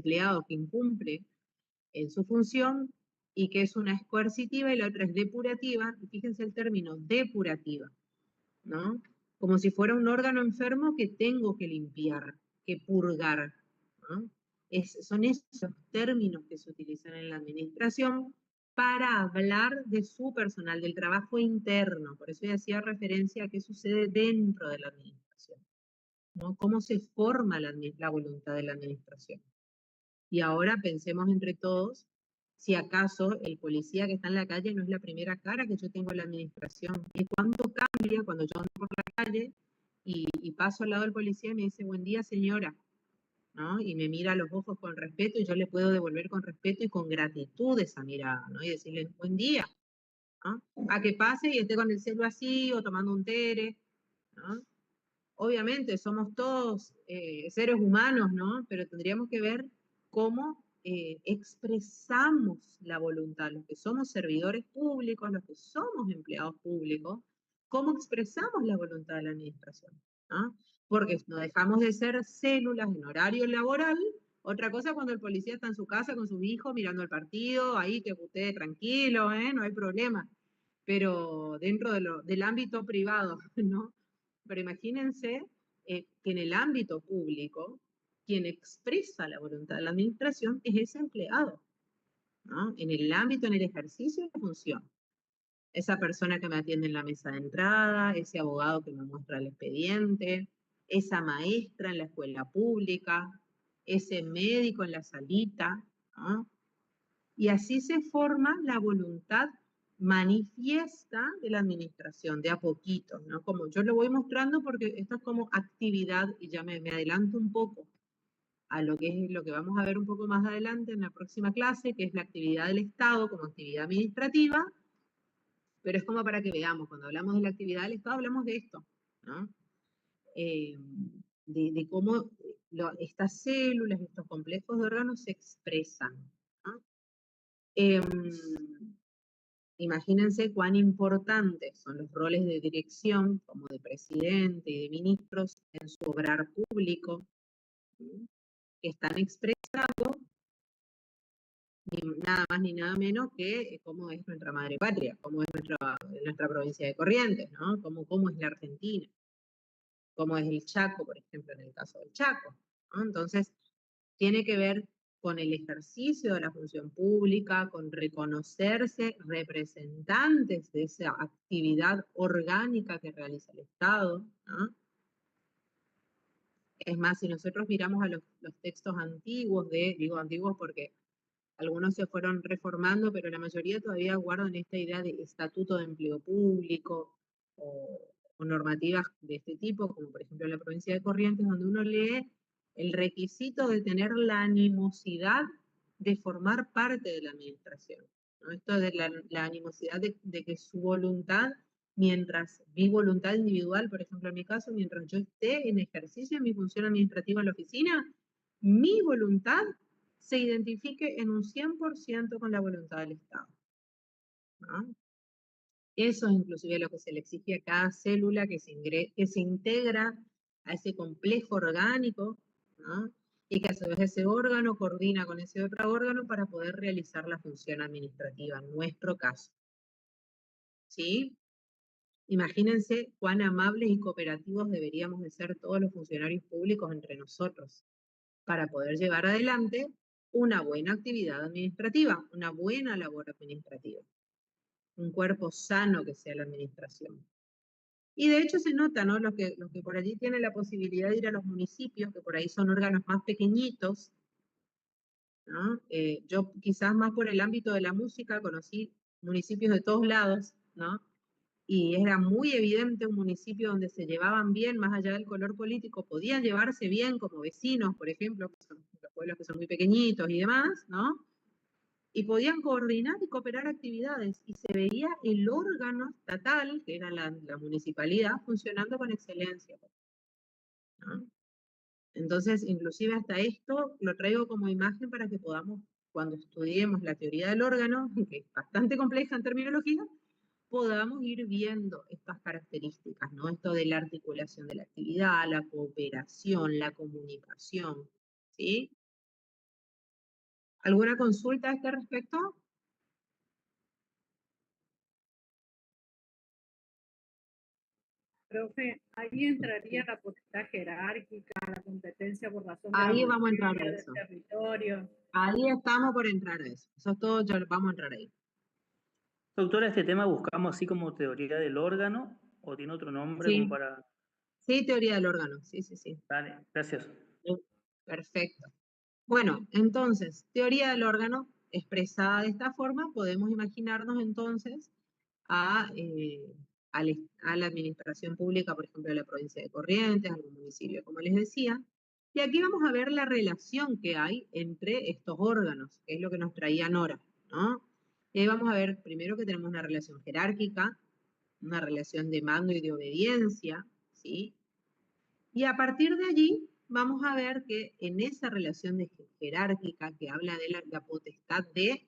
empleado que incumple en su función y que es una es coercitiva y la otra es depurativa. Y fíjense el término depurativa, ¿no? Como si fuera un órgano enfermo que tengo que limpiar, que purgar, ¿no? Son esos términos que se utilizan en la administración para hablar de su personal, del trabajo interno. Por eso yo hacía referencia a qué sucede dentro de la administración, ¿no? Cómo se forma la voluntad de la administración. Y ahora pensemos entre todos si acaso el policía que está en la calle no es la primera cara que yo tengo en la administración. Y cuánto cambia cuando yo ando por la calle y paso al lado del policía y me dice, buen día señora, ¿no? Y me mira a los ojos con respeto y yo le puedo devolver con respeto y con gratitud esa mirada, ¿no? Y decirle, buen día, ¿no? A que pase y esté con el celo así o tomando un tere, ¿no? Obviamente somos todos seres humanos, ¿no? Pero tendríamos que ver cómo expresamos la voluntad, los que somos servidores públicos, los que somos empleados públicos, cómo expresamos la voluntad de la administración, ¿no? Porque no dejamos de ser células en horario laboral. Otra cosa cuando el policía está en su casa con sus hijos mirando el partido, ahí que usted tranquilo, no hay problema. Pero dentro del ámbito privado, ¿no? Pero imagínense que en el ámbito público, quien expresa la voluntad de la administración es ese empleado, ¿no? En el ámbito, en el ejercicio de la función. Esa persona que me atiende en la mesa de entrada, ese abogado que me muestra el expediente, esa maestra en la escuela pública, ese médico en la salita, ¿no? Y así se forma la voluntad manifiesta de la administración, de a poquito, ¿no? Como yo lo voy mostrando porque esto es como actividad, y ya me adelanto un poco a lo que es lo que vamos a ver un poco más adelante en la próxima clase, que es la actividad del Estado como actividad administrativa, pero es como para que veamos, cuando hablamos de la actividad del Estado hablamos de esto, ¿no? Eh, de cómo estas células, estos complejos de órganos se expresan, ¿no? Eh, Imagínense cuán importantes son los roles de dirección, como de presidente y de ministros, en su obrar público, ¿sí? Que están expresando ni nada más ni nada menos que cómo es nuestra madre patria, cómo es nuestra provincia de Corrientes, ¿no? Cómo es la Argentina, cómo es el Chaco, por ejemplo, en el caso del Chaco, ¿no? Entonces, tiene que ver con el ejercicio de la función pública, con reconocerse representantes de esa actividad orgánica que realiza el Estado, ¿no? Es más, si nosotros miramos a los textos antiguos, digo antiguos porque algunos se fueron reformando, pero la mayoría todavía guardan esta idea de estatuto de empleo público o normativas de este tipo, como por ejemplo en la provincia de Corrientes, donde uno lee el requisito de tener la animosidad de formar parte de la administración, ¿no? Esto de la animosidad de que su voluntad, mientras mi voluntad individual, por ejemplo en mi caso, mientras yo esté en ejercicio de mi función administrativa en la oficina, mi voluntad se identifique en un 100% con la voluntad del Estado, ¿no? Eso es inclusive lo que se le exige a cada célula que se integra a ese complejo orgánico, ¿no? Y que a su vez ese órgano coordina con ese otro órgano para poder realizar la función administrativa, en nuestro caso, ¿sí? Imagínense cuán amables y cooperativos deberíamos de ser todos los funcionarios públicos entre nosotros para poder llevar adelante una buena actividad administrativa, una buena labor administrativa, un cuerpo sano que sea la administración. Y de hecho se nota, ¿no? Los que por allí tienen la posibilidad de ir a los municipios, que por ahí son órganos más pequeñitos, ¿no? Yo quizás más por el ámbito de la música conocí municipios de todos lados, ¿no? Y era muy evidente un municipio donde se llevaban bien, más allá del color político, podían llevarse bien como vecinos, por ejemplo, que son los pueblos que son muy pequeñitos y demás, ¿no? Y podían coordinar y cooperar actividades, y se veía el órgano estatal, que era la municipalidad, funcionando con excelencia, ¿no? Entonces, inclusive hasta esto lo traigo como imagen para que podamos, cuando estudiemos la teoría del órgano, que es bastante compleja en terminología, podamos ir viendo estas características, ¿no? Esto de la articulación de la actividad, la cooperación, la comunicación, ¿sí? ¿Alguna consulta a este respecto? Profe, ahí entraría la potestad jerárquica, la competencia por razón de Ahí la vamos a entrar a materia, del eso. territorio. Ahí estamos por entrar a eso. Eso es todo, ya vamos a entrar ahí. Doctora, ¿este tema buscamos así como teoría del órgano o tiene otro nombre como Sí, para...? sí, teoría del órgano. Sí, sí, sí. Dale, gracias. Perfecto. Bueno, entonces, teoría del órgano expresada de esta forma, podemos imaginarnos entonces a, a la administración pública, por ejemplo, de la provincia de Corrientes, algún municipio, como les decía. Y aquí vamos a ver la relación que hay entre estos órganos, que es lo que nos traía Nora, ¿no? Y ahí vamos a ver primero que tenemos una relación jerárquica, una relación de mando y de obediencia, ¿sí? Y a partir de allí vamos a ver que en esa relación de jerárquica que habla de la potestad de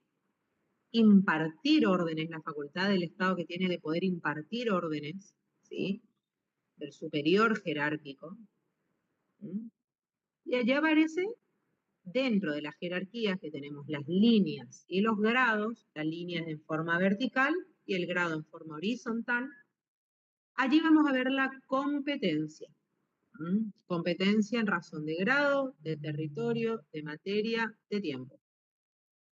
impartir órdenes, la facultad del Estado que tiene de poder impartir órdenes, ¿sí? Del superior jerárquico. ¿Sí? Y allí aparece, dentro de las jerarquías que tenemos las líneas y los grados, las líneas en forma vertical y el grado en forma horizontal, allí vamos a ver la competencia. Competencia en razón de grado, de territorio, de materia, de tiempo.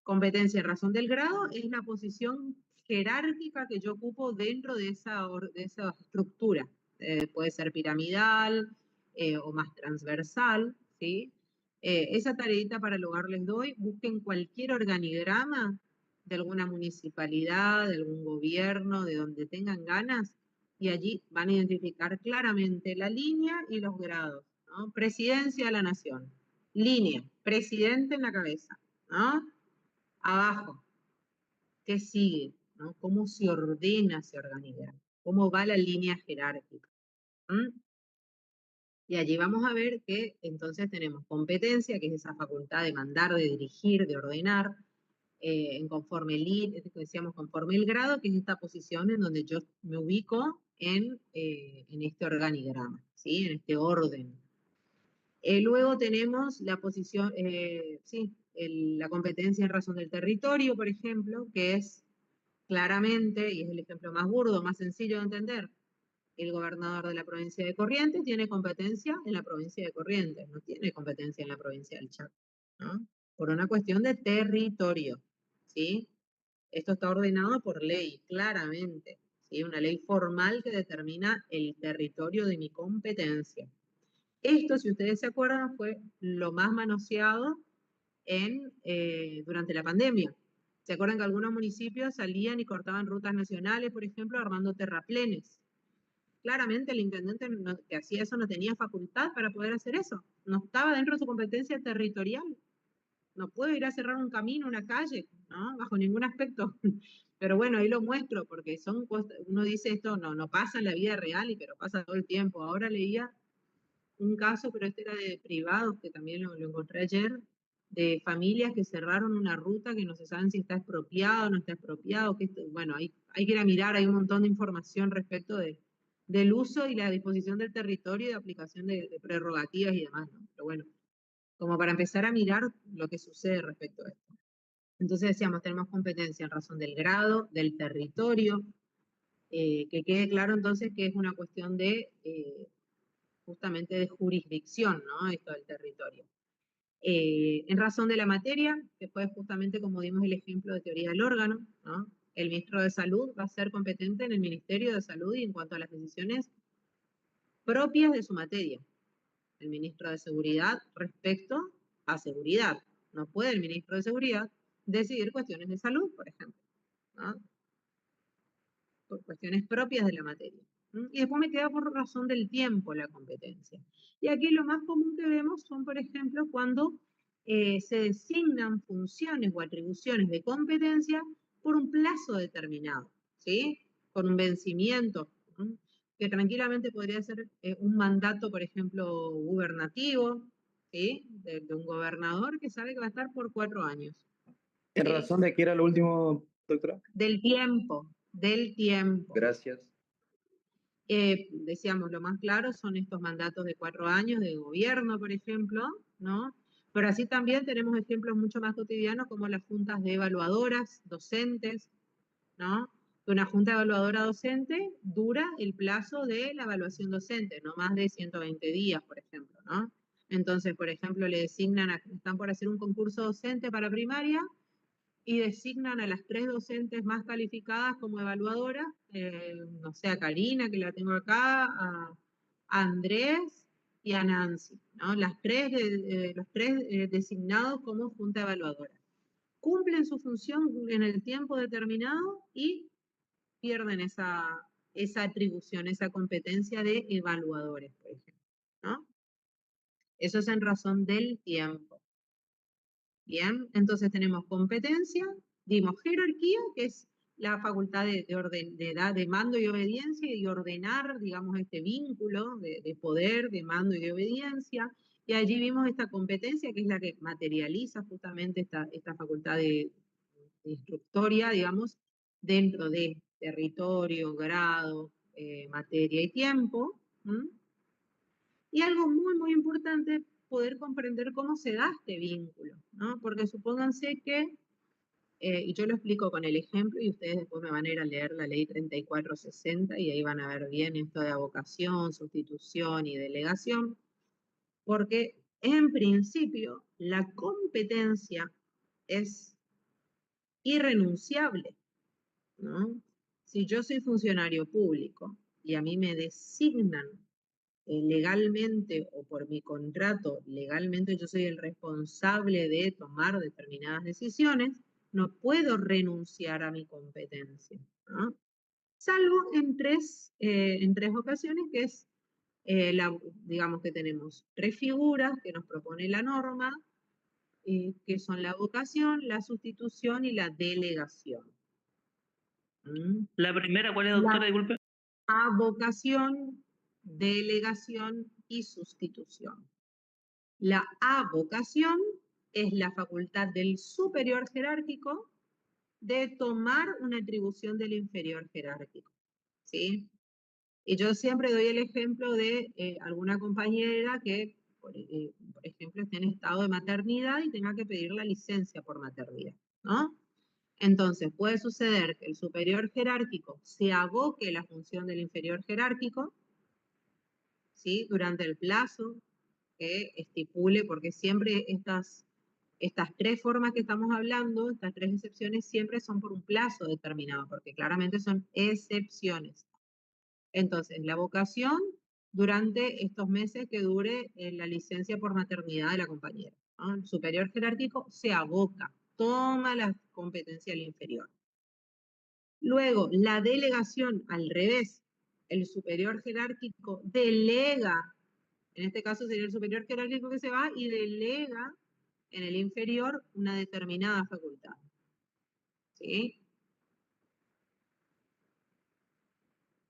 Competencia en razón del grado es la posición jerárquica que yo ocupo dentro de esa estructura. Puede ser piramidal o más transversal, ¿sí? Esa tareita para el hogar les doy. Busquen cualquier organigrama de alguna municipalidad, de algún gobierno, de donde tengan ganas, y allí van a identificar claramente la línea y los grados, ¿no? Presidencia de la Nación, línea, presidente en la cabeza, ¿no? Abajo, ¿qué sigue? ¿No? ¿Cómo se ordena ese organigrama? ¿Cómo va la línea jerárquica? ¿Mm? Y allí vamos a ver que entonces tenemos competencia, que es esa facultad de mandar, de dirigir, de ordenar, en conforme decíamos conforme el grado, que es esta posición en donde yo me ubico en este organigrama, ¿sí? En este orden. Luego tenemos la posición, sí, la competencia en razón del territorio, por ejemplo, que es claramente, y es el ejemplo más burdo, más sencillo de entender, el gobernador de la provincia de Corrientes tiene competencia en la provincia de Corrientes, no tiene competencia en la provincia del Chaco, ¿no? Por una cuestión de territorio, ¿sí? Esto está ordenado por ley, claramente, ¿sí? Una ley formal que determina el territorio de mi competencia. Esto, si ustedes se acuerdan, fue lo más manoseado durante la pandemia. ¿Se acuerdan que algunos municipios salían y cortaban rutas nacionales, por ejemplo, armando terraplenes? Claramente el intendente que hacía eso no tenía facultad para poder hacer eso. No estaba dentro de su competencia territorial. No puede ir a cerrar un camino, una calle, ¿no? Bajo ningún aspecto. Pero bueno, ahí lo muestro, porque uno dice esto no pasa en la vida real, pero pasa todo el tiempo. Ahora leía un caso, pero este era de privados, que también lo encontré ayer, de familias que cerraron una ruta que no se saben si está expropiado o no está expropiado. Bueno, hay que ir a mirar, hay un montón de información respecto del uso y la disposición del territorio y de aplicación de prerrogativas y demás, ¿no? Pero bueno, como para empezar a mirar lo que sucede respecto a esto. Entonces decíamos, tenemos competencia en razón del grado, del territorio, que quede claro entonces que es una cuestión de justamente de jurisdicción, ¿no? Esto del territorio. En razón de la materia, que fue justamente como dimos el ejemplo de teoría del órgano, ¿no? El ministro de Salud va a ser competente en el Ministerio de Salud y en cuanto a las decisiones propias de su materia. El ministro de Seguridad respecto a seguridad. No puede el ministro de Seguridad decidir cuestiones de salud, por ejemplo, ¿no? Por cuestiones propias de la materia. Y después me queda por razón del tiempo la competencia. Y aquí lo más común que vemos son, por ejemplo, cuando se designan funciones o atribuciones de competencia por un plazo determinado, ¿sí? Por un vencimiento, ¿no? Que tranquilamente podría ser un mandato, por ejemplo, gubernativo, ¿sí? De un gobernador que sabe que va a estar por 4 años. ¿En ¿sí? razón de qué era lo último, doctora? Del tiempo, del tiempo. Gracias. Decíamos, lo más claro son estos mandatos de 4 años de gobierno, por ejemplo, ¿no? Pero así también tenemos ejemplos mucho más cotidianos como las juntas de evaluadoras, docentes, ¿no? Una junta evaluadora docente dura el plazo de la evaluación docente, no más de 120 días, por ejemplo, ¿no? Entonces, por ejemplo, le designan, están por hacer un concurso docente para primaria y designan a las 3 docentes más calificadas como evaluadoras, no sé, a Karina, que la tengo acá, a Andrés y a Nancy, ¿no? Los 3 designados como junta evaluadora. Cumplen su función en el tiempo determinado y pierden esa atribución, esa competencia de evaluadores, por ejemplo, ¿no? Eso es en razón del tiempo. Bien, entonces tenemos competencia, dimos jerarquía, que es la facultad de mando y obediencia y ordenar, digamos, este vínculo de poder, de mando y de obediencia. Y allí vimos esta competencia, que es la que materializa justamente esta facultad de instructoria, digamos, dentro de territorio, grado, materia y tiempo. ¿M? Y algo muy, muy importante, poder comprender cómo se da este vínculo, ¿no? Porque supónganse que, y yo lo explico con el ejemplo, y ustedes después me van a ir a leer la ley 3460, y ahí van a ver bien esto de avocación, sustitución y delegación, porque en principio la competencia es irrenunciable, ¿no? Si yo soy funcionario público y a mí me designan legalmente o por mi contrato, legalmente yo soy el responsable de tomar determinadas decisiones, no puedo renunciar a mi competencia, ¿no? Salvo en tres ocasiones, que es, digamos que tenemos 3 figuras que nos propone la norma, que son la vocación, la sustitución y la delegación. ¿Mm? La primera, ¿cuál es, La doctora? Disculpe. avocación, delegación y sustitución. La avocación es la facultad del superior jerárquico de tomar una atribución del inferior jerárquico, ¿sí? Y yo siempre doy el ejemplo de alguna compañera que, por ejemplo, esté en estado de maternidad y tenga que pedir la licencia por maternidad, ¿no? Entonces, puede suceder que el superior jerárquico se aboque la función del inferior jerárquico, ¿sí? Durante el plazo que estipule, porque siempre estas 3 formas que estamos hablando, estas 3 excepciones, siempre son por un plazo determinado, porque claramente son excepciones. Entonces, la vocación durante estos meses que dure la licencia por maternidad de la compañera, ¿no? El superior jerárquico se aboca, toma la competencia del inferior. Luego, la delegación, al revés, el superior jerárquico delega, en este caso sería el superior jerárquico que se va y delega en el inferior una determinada facultad, ¿sí?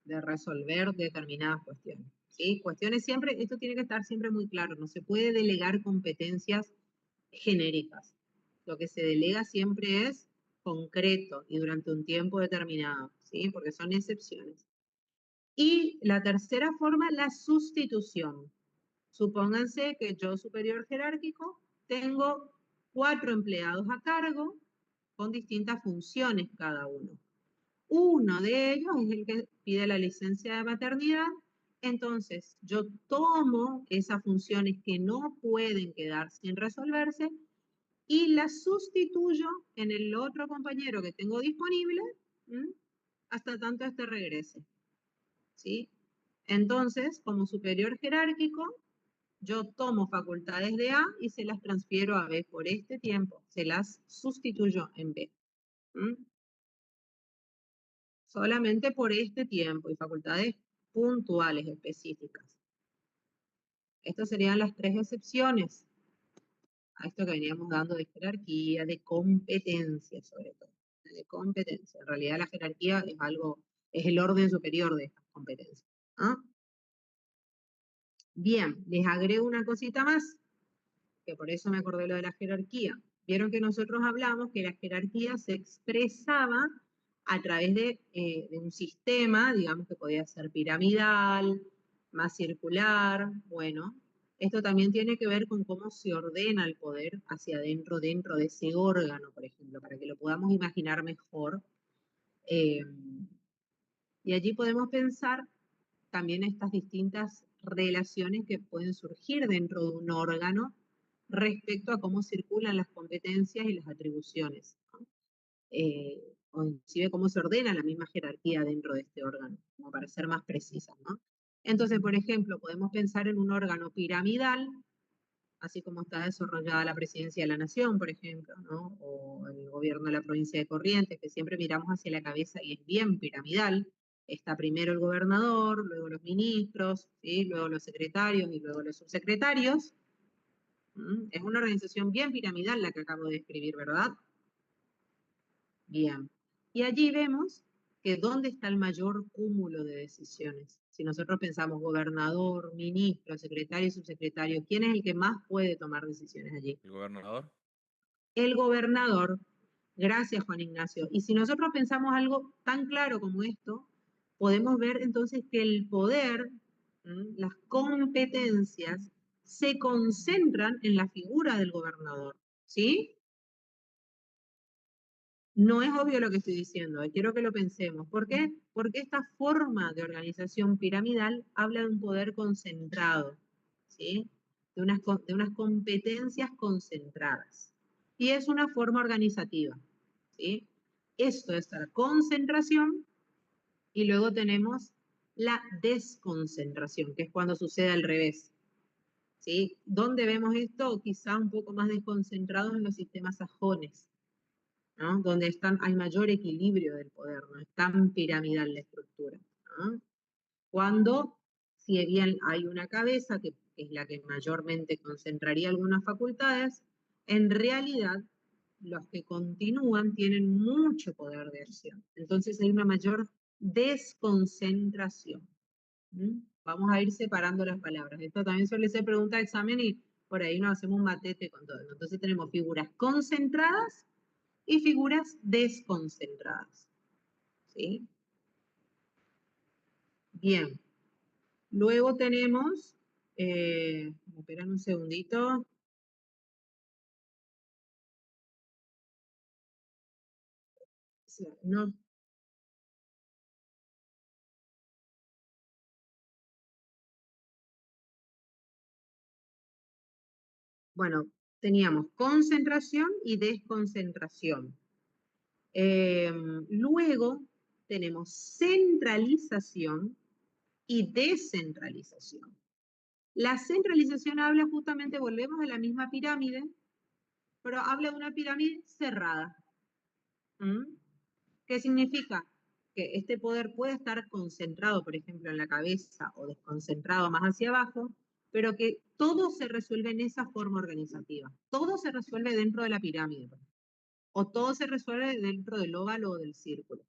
De resolver determinadas cuestiones, ¿sí? Cuestiones siempre, esto tiene que estar siempre muy claro, no se puede delegar competencias genéricas. Lo que se delega siempre es concreto y durante un tiempo determinado, ¿sí? Porque son excepciones. Y la tercera forma, la sustitución. Supónganse que yo, superior jerárquico, tengo 4 empleados a cargo con distintas funciones cada uno. Uno de ellos es el que pide la licencia de maternidad, entonces yo tomo esas funciones que no pueden quedar sin resolverse y las sustituyo en el otro compañero que tengo disponible, ¿m? Hasta tanto este regrese, ¿sí? Entonces, como superior jerárquico, yo tomo facultades de A y se las transfiero a B por este tiempo, se las sustituyo en B. ¿M? Solamente por este tiempo y facultades puntuales específicas. Estas serían las 3 excepciones a esto que veníamos dando de jerarquía, de competencia sobre todo, de competencia. En realidad la jerarquía es algo, es el orden superior de estas competencias, ¿ah? Bien, les agrego una cosita más, que por eso me acordé lo de la jerarquía. Vieron que nosotros hablamos que la jerarquía se expresaba a través de un sistema, digamos que podía ser piramidal, más circular, bueno, Esto también tiene que ver con cómo se ordena el poder hacia adentro, dentro de ese órgano, por ejemplo, para que lo podamos imaginar mejor. Y allí podemos pensar también estas distintas relaciones que pueden surgir dentro de un órgano respecto a cómo circulan las competencias y las atribuciones, ¿no? O inclusive cómo se ordena la misma jerarquía dentro de este órgano, como para ser más precisas, ¿no? Entonces, por ejemplo, podemos pensar en un órgano piramidal, así como está desarrollada la presidencia de la nación, por ejemplo, ¿no? O el gobierno de la provincia de Corrientes, que siempre miramos hacia la cabeza y es bien piramidal. Está primero el gobernador, luego los ministros, ¿sí? Luego los secretarios y luego los subsecretarios. Es una organización bien piramidal la que acabo de describir, ¿verdad? Bien. Y allí vemos que dónde está el mayor cúmulo de decisiones. Si nosotros pensamos gobernador, ministro, secretario y subsecretario, ¿quién es el que más puede tomar decisiones allí? ¿El gobernador? El gobernador. Gracias, Juan Ignacio. Y si nosotros pensamos algo tan claro como esto, podemos ver entonces que el poder, las competencias, se concentran en la figura del gobernador. ¿Sí? No es obvio lo que estoy diciendo, quiero que lo pensemos. ¿Por qué? Porque esta forma de organización piramidal habla de un poder concentrado, ¿sí? De unas competencias concentradas. Y es una forma organizativa, ¿sí? Esto es la concentración y luego tenemos la desconcentración, que es cuando sucede al revés, ¿sí? ¿Dónde vemos esto? Quizá un poco más desconcentrados en los sistemas sajones, ¿no? Donde hay mayor equilibrio del poder, no es tan piramidal la estructura, ¿no? Cuando, si bien hay una cabeza que es la que mayormente concentraría algunas facultades, en realidad los que continúan tienen mucho poder de acción. Entonces hay una mayor desconcentración. Vamos a ir separando las palabras. Esto también suele ser pregunta de examen y por ahí nos hacemos un matete con todo. Entonces tenemos figuras concentradas y figuras desconcentradas. ¿Sí? Bien. Luego tenemos, esperan un segundito. No. Bueno, teníamos concentración y desconcentración. Luego tenemos centralización y descentralización. La centralización habla justamente, volvemos a la misma pirámide, pero habla de una pirámide cerrada. ¿Qué significa? Que este poder puede estar concentrado, por ejemplo, en la cabeza o desconcentrado más hacia abajo, pero que todo se resuelve en esa forma organizativa. Todo se resuelve dentro de la pirámide, o todo se resuelve dentro del óvalo o del círculo.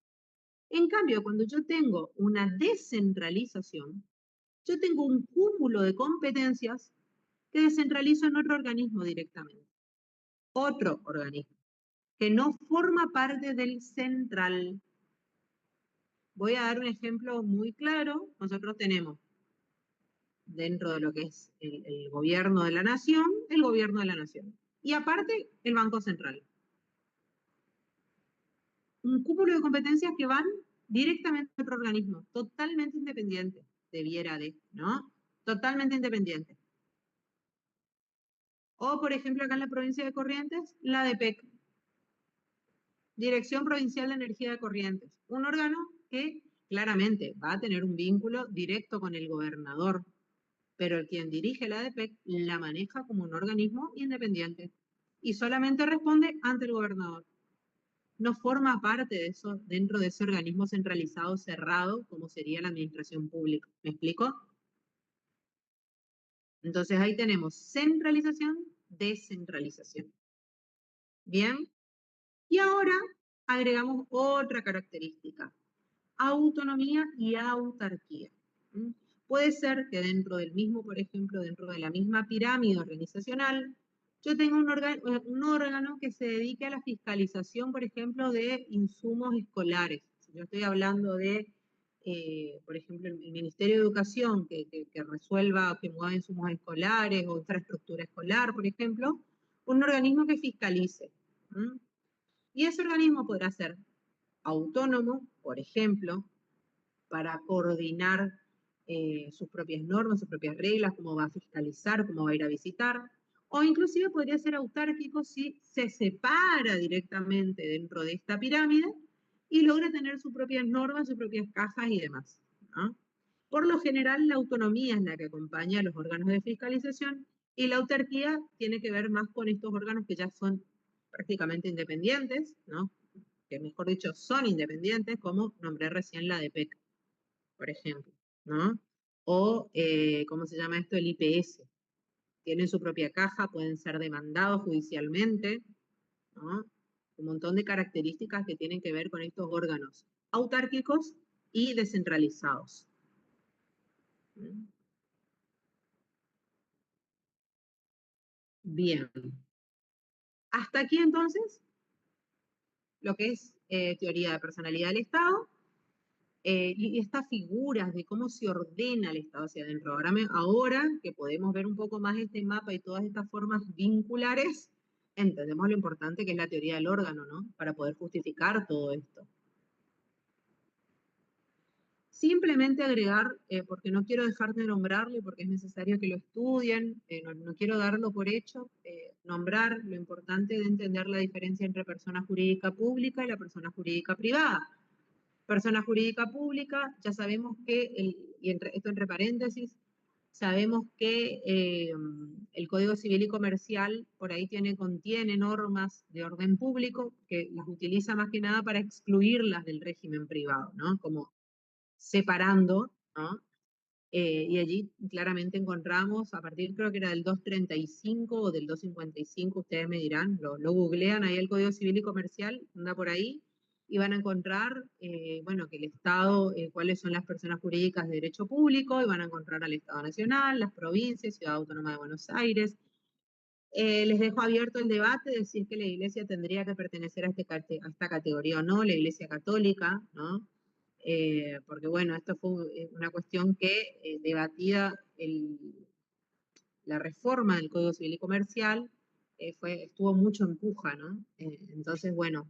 En cambio, cuando yo tengo una descentralización, yo tengo un cúmulo de competencias que descentralizo en otro organismo directamente. Otro organismo, que no forma parte del central. Voy a dar un ejemplo muy claro. Nosotros tenemos dentro de lo que es el gobierno de la nación, el gobierno de la nación. Y aparte, el Banco Central. Un cúmulo de competencias que van directamente a otro organismo, totalmente independiente, debiera de, ¿no? Totalmente independiente. O, por ejemplo, acá en la provincia de Corrientes, la DPEC, Dirección Provincial de Energía de Corrientes, un órgano que claramente va a tener un vínculo directo con el gobernador, pero el quien dirige la ADPEC la maneja como un organismo independiente y solamente responde ante el gobernador. No forma parte de eso, dentro de ese organismo centralizado cerrado, como sería la administración pública. ¿Me explico? Entonces ahí tenemos centralización, descentralización. Bien. Y ahora agregamos otra característica: autonomía y autarquía. Puede ser que dentro del mismo, por ejemplo, dentro de la misma pirámide organizacional, yo tenga un órgano que se dedique a la fiscalización, por ejemplo, de insumos escolares. Si yo estoy hablando de por ejemplo, el Ministerio de Educación que resuelva, que mueva insumos escolares o infraestructura escolar, por ejemplo, un organismo que fiscalice. ¿Mm? Y ese organismo podrá ser autónomo, por ejemplo, para coordinar sus propias normas, sus propias reglas, cómo va a fiscalizar, cómo va a ir a visitar, o inclusive podría ser autárquico si se separa directamente dentro de esta pirámide y logra tener sus propias normas, sus propias cajas y demás, ¿no? Por lo general, la autonomía es la que acompaña a los órganos de fiscalización y la autarquía tiene que ver más con estos órganos que ya son prácticamente independientes, ¿no? Que mejor dicho son independientes, como nombré recién la DPEC, por ejemplo, ¿no? O, ¿cómo se llama esto? El IPS. Tienen su propia caja, pueden ser demandados judicialmente, ¿no? Un montón de características que tienen que ver con estos órganos autárquicos y descentralizados. Bien. Hasta aquí entonces lo que es teoría de personalidad del Estado y estas figuras de cómo se ordena el Estado hacia adentro. Ahora que podemos ver un poco más este mapa y todas estas formas vinculares, entendemos lo importante que es la teoría del órgano, ¿no? Para poder justificar todo esto. Simplemente agregar, porque no quiero dejar de nombrarlo y porque es necesario que lo estudien, no quiero darlo por hecho, nombrar lo importante de entender la diferencia entre persona jurídica pública y la persona jurídica privada. Persona jurídica pública, ya sabemos que, esto entre paréntesis, sabemos que el Código Civil y Comercial por ahí contiene normas de orden público que las utiliza más que nada para excluirlas del régimen privado, ¿no? Como separando, ¿no? Y allí claramente encontramos, a partir creo que era del 235 o del 255, ustedes me dirán, lo googlean ahí el Código Civil y Comercial, anda por ahí, y van a encontrar, bueno, que el Estado, cuáles son las personas jurídicas de derecho público, y van a encontrar al Estado Nacional, las provincias, Ciudad Autónoma de Buenos Aires. Les dejo abierto el debate de si es que la Iglesia tendría que pertenecer a esta categoría o no, la Iglesia Católica, ¿no? Porque bueno, esto fue una cuestión que debatida la reforma del Código Civil y Comercial, estuvo mucho en puja, ¿no? Entonces, bueno,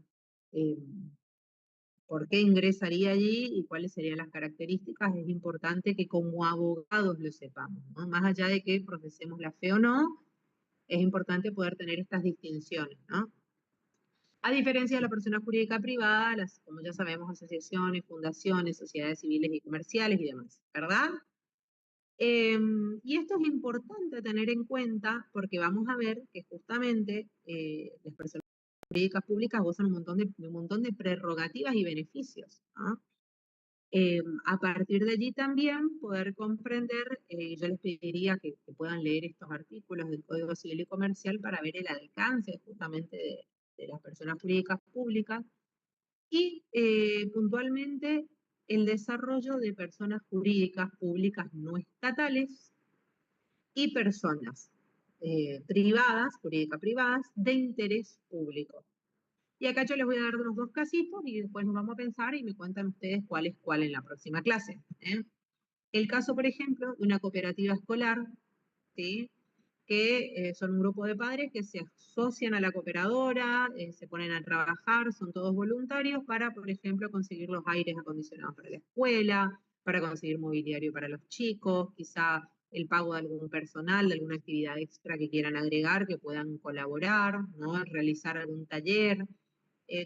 ¿por qué ingresaría allí y cuáles serían las características? Es importante que como abogados lo sepamos, ¿no? Más allá de que profesemos la fe o no, es importante poder tener estas distinciones, ¿no? A diferencia de la persona jurídica privada, como ya sabemos, asociaciones, fundaciones, sociedades civiles y comerciales y demás, ¿verdad? Y esto es importante tener en cuenta porque vamos a ver que justamente las personas jurídicas públicas gozan un montón de prerrogativas y beneficios, ¿no? A partir de allí también poder comprender, yo les pediría que puedan leer estos artículos del Código Civil y Comercial para ver el alcance justamente de las personas jurídicas públicas y puntualmente el desarrollo de personas jurídicas públicas no estatales y personas privadas, jurídicas privadas, de interés público. Y acá yo les voy a dar unos dos casitos y después nos vamos a pensar y me cuentan ustedes cuál es cuál en la próxima clase. El caso, por ejemplo, de una cooperativa escolar, ¿sí? Que son un grupo de padres que se asocian a la cooperadora, se ponen a trabajar, son todos voluntarios para, por ejemplo, conseguir los aires acondicionados para la escuela, para conseguir mobiliario para los chicos, quizá el pago de algún personal, de alguna actividad extra que quieran agregar, que puedan colaborar, ¿no? Realizar algún taller,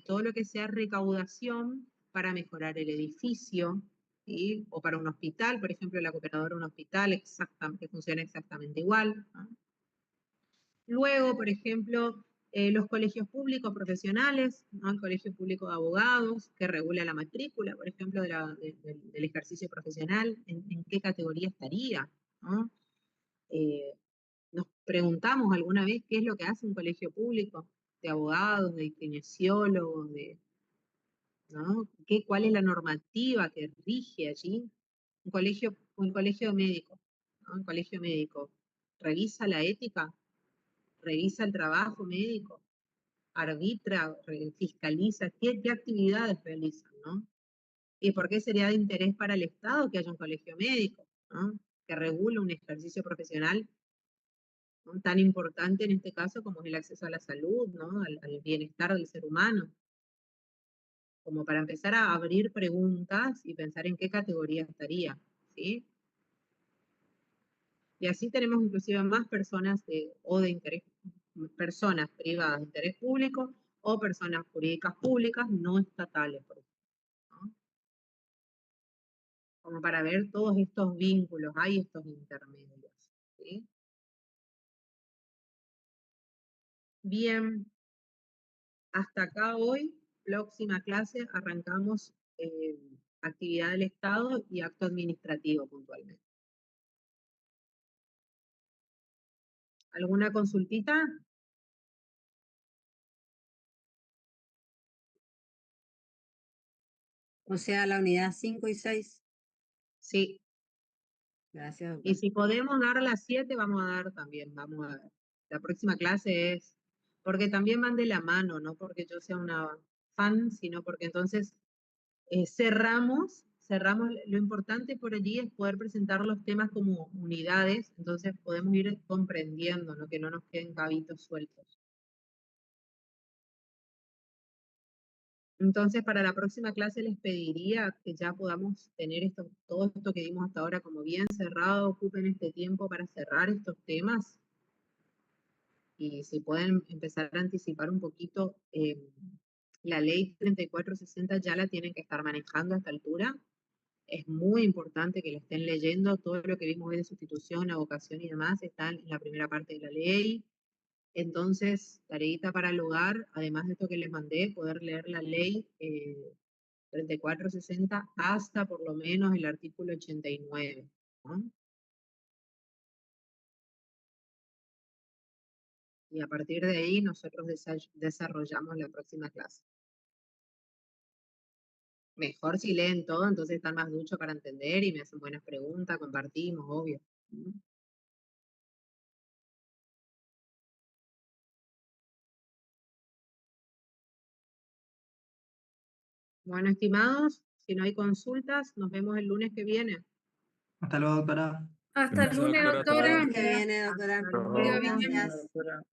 todo lo que sea recaudación para mejorar el edificio, ¿sí? O para un hospital, por ejemplo, la cooperadora de un hospital que funciona exactamente igual, ¿no? Luego, por ejemplo, los colegios públicos profesionales, ¿no? El Colegio Público de Abogados, que regula la matrícula, por ejemplo, del ejercicio profesional, en qué categoría estaría, ¿no? Nos preguntamos alguna vez qué es lo que hace un colegio público de abogados, de kinesiólogos, ¿no? ¿Cuál es la normativa que rige allí? Un colegio médico, ¿no? Un colegio médico revisa la ética, revisa el trabajo médico, arbitra, fiscaliza, ¿qué actividades realizan, ¿no? ¿Y por qué sería de interés para el Estado que haya un colegio médico, ¿no? Que regule un ejercicio profesional, ¿no?, tan importante en este caso como es el acceso a la salud, ¿no?, al bienestar del ser humano? Como para empezar a abrir preguntas y pensar en qué categoría estaría, ¿sí? Y así tenemos inclusive más personas o de interés, personas privadas de interés público o personas jurídicas públicas no estatales, por ejemplo, ¿no? Como para ver todos estos vínculos, hay estos intermedios, ¿sí? Bien, hasta acá hoy, próxima clase, arrancamos actividad del Estado y acto administrativo puntualmente. ¿Alguna consultita? O sea, la unidad 5 y 6. Sí. Gracias, Y doctora. si podemos dar las 7, vamos a dar también, vamos a ver. La próxima clase es, porque también van de la mano, no porque yo sea una fan, sino porque entonces cerramos, lo importante por allí es poder presentar los temas como unidades, entonces podemos ir comprendiendo, ¿no?, que no nos queden cabitos sueltos. Entonces, para la próxima clase les pediría que ya podamos tener todo esto que vimos hasta ahora como bien cerrado, ocupen este tiempo para cerrar estos temas. Y si pueden empezar a anticipar un poquito, la ley 3460 ya la tienen que estar manejando a esta altura. Es muy importante que la estén leyendo. Todo lo que vimos hoy de sustitución, abocación y demás está en la primera parte de la ley. Entonces, tareita para el hogar, además de esto que les mandé, poder leer la ley 3460 hasta por lo menos el artículo 89, ¿no? Y a partir de ahí nosotros desarrollamos la próxima clase. Mejor si leen todo, entonces están más duchos para entender y me hacen buenas preguntas, compartimos, obvio. Bueno, estimados, si no hay consultas, nos vemos el lunes que viene. Hasta luego, doctora. Hasta el Gracias, lunes, doctora. Hasta luego. doctora. Que viene, doctora. Hasta luego. Diga bien. Gracias. Doctora.